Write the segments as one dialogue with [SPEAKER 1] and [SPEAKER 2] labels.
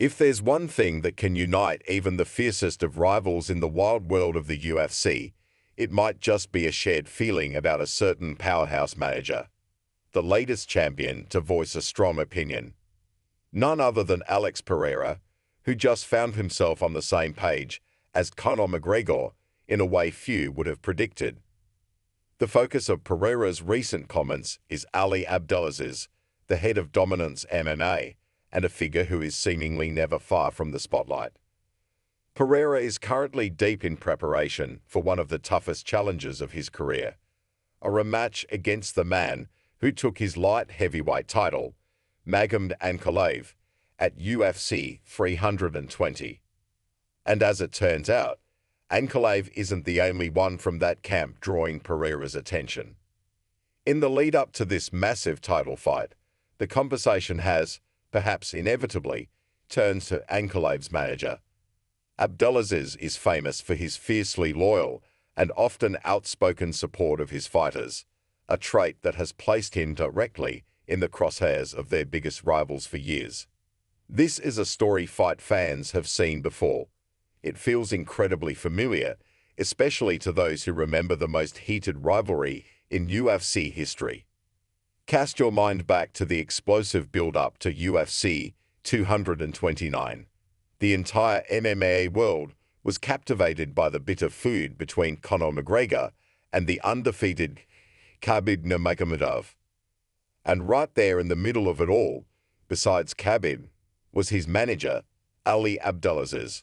[SPEAKER 1] If there's one thing that can unite even the fiercest of rivals in the wild world of the UFC, it might just be a shared feeling about a certain powerhouse manager, the latest champion to voice a strong opinion. None other than Alex Pereira, who just found himself on the same page as Conor McGregor in a way few would have predicted. The focus of Pereira's recent comments is Ali Abdelaziz, the head of Dominance MMA, and a figure who is seemingly never far from the spotlight. Pereira is currently deep in preparation for one of the toughest challenges of his career, a rematch against the man who took his light heavyweight title, Magomed Ankalaev, at UFC 320. And as it turns out, Ankalaev isn't the only one from that camp drawing Pereira's attention. In the lead-up to this massive title fight, the conversation has, perhaps inevitably, turned to Ankalaev's manager. Abdelaziz is famous for his fiercely loyal and often outspoken support of his fighters, a trait that has placed him directly in the crosshairs of their biggest rivals for years. This is a story fight fans have seen before. It feels incredibly familiar, especially to those who remember the most heated rivalry in UFC history. Cast your mind back to the explosive build-up to UFC 229. The entire MMA world was captivated by the bitter feud between Conor McGregor and the undefeated Khabib Nurmagomedov. And right there in the middle of it all, besides Khabib, was his manager, Ali Abdelaziz.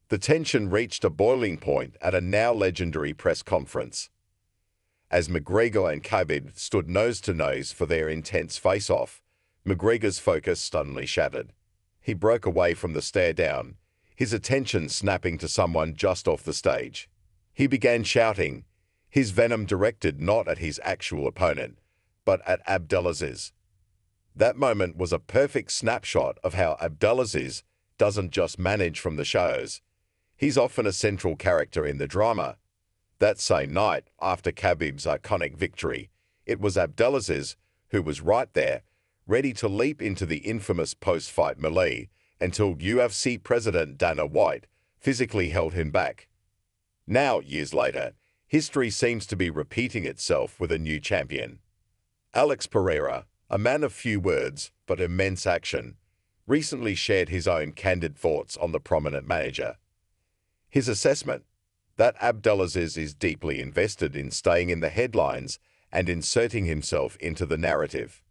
[SPEAKER 1] The tension reached a boiling point at a now legendary press conference. As McGregor and Khabib stood nose to nose for their intense face-off, McGregor's focus suddenly shattered. He broke away from the stare-down, his attention snapping to someone just off the stage. He began shouting, his venom directed not at his actual opponent, but at Abdelaziz. That moment was a perfect snapshot of how Abdelaziz doesn't just manage from the shows. He's often a central character in the drama. That same night, after Khabib's iconic victory, it was Abdelaziz who was right there, ready to leap into the infamous post-fight melee until UFC President Dana White physically held him back. Now, years later, history seems to be repeating itself with a new champion. Alex Pereira, a man of few words but immense action, recently shared his own candid thoughts on the prominent manager. His assessment, that Abdelaziz is deeply invested in staying in the headlines and inserting himself into the narrative.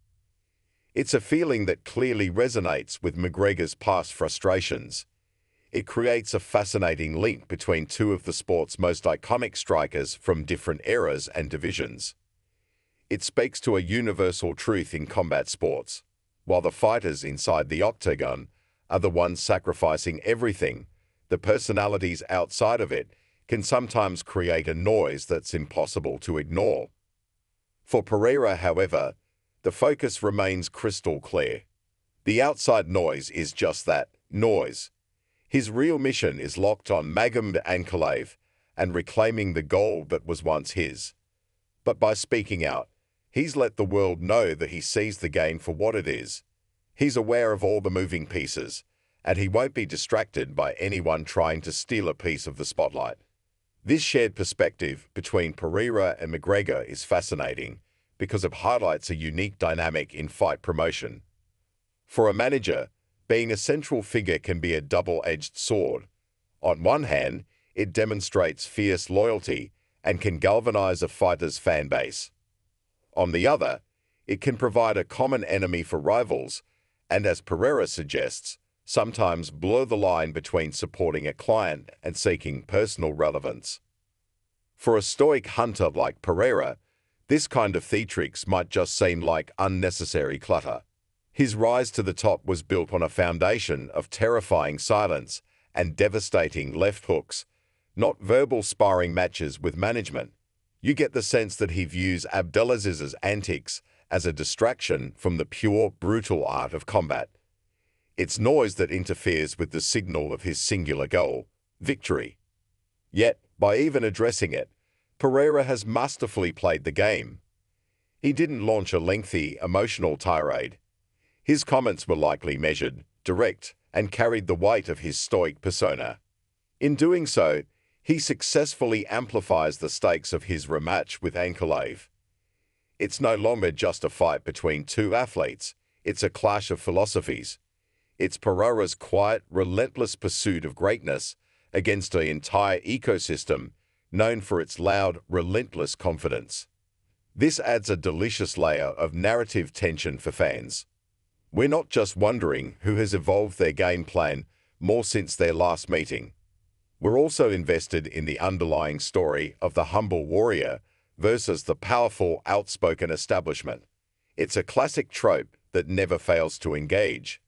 [SPEAKER 1] It's a feeling that clearly resonates with McGregor's past frustrations. It creates a fascinating link between two of the sport's most iconic strikers from different eras and divisions. It speaks to a universal truth in combat sports. While the fighters inside the octagon are the ones sacrificing everything, the personalities outside of it can sometimes create a noise that's impossible to ignore. For Pereira, however, the focus remains crystal clear. The outside noise is just that, noise. His real mission is locked on Magomed Ankalaev and reclaiming the gold that was once his. But by speaking out, he's let the world know that he sees the game for what it is. He's aware of all the moving pieces, and he won't be distracted by anyone trying to steal a piece of the spotlight. This shared perspective between Pereira and McGregor is fascinating because it highlights a unique dynamic in fight promotion. For a manager, being a central figure can be a double-edged sword. On one hand, it demonstrates fierce loyalty and can galvanize a fighter's fan base. On the other, it can provide a common enemy for rivals, and as Pereira suggests, sometimes blur the line between supporting a client and seeking personal relevance. For a stoic hunter like Pereira, this kind of theatrics might just seem like unnecessary clutter. His rise to the top was built on a foundation of terrifying silence and devastating left hooks, not verbal sparring matches with management. You get the sense that he views Abdelaziz's antics as a distraction from the pure, brutal art of combat. It's noise that interferes with the signal of his singular goal, victory. Yet, by even addressing it, Pereira has masterfully played the game. He didn't launch a lengthy, emotional tirade. His comments were likely measured, direct, and carried the weight of his stoic persona. In doing so, he successfully amplifies the stakes of his rematch with Ankalaev. It's no longer just a fight between two athletes, it's a clash of philosophies. It's Pereira's quiet, relentless pursuit of greatness against an entire ecosystem known for its loud, relentless confidence. This adds a delicious layer of narrative tension for fans. We're not just wondering who has evolved their game plan more since their last meeting. We're also invested in the underlying story of the humble warrior versus the powerful, outspoken establishment. It's a classic trope that never fails to engage.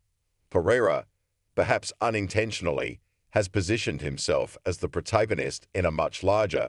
[SPEAKER 1] Pereira, perhaps unintentionally, has positioned himself as the protagonist in a much larger,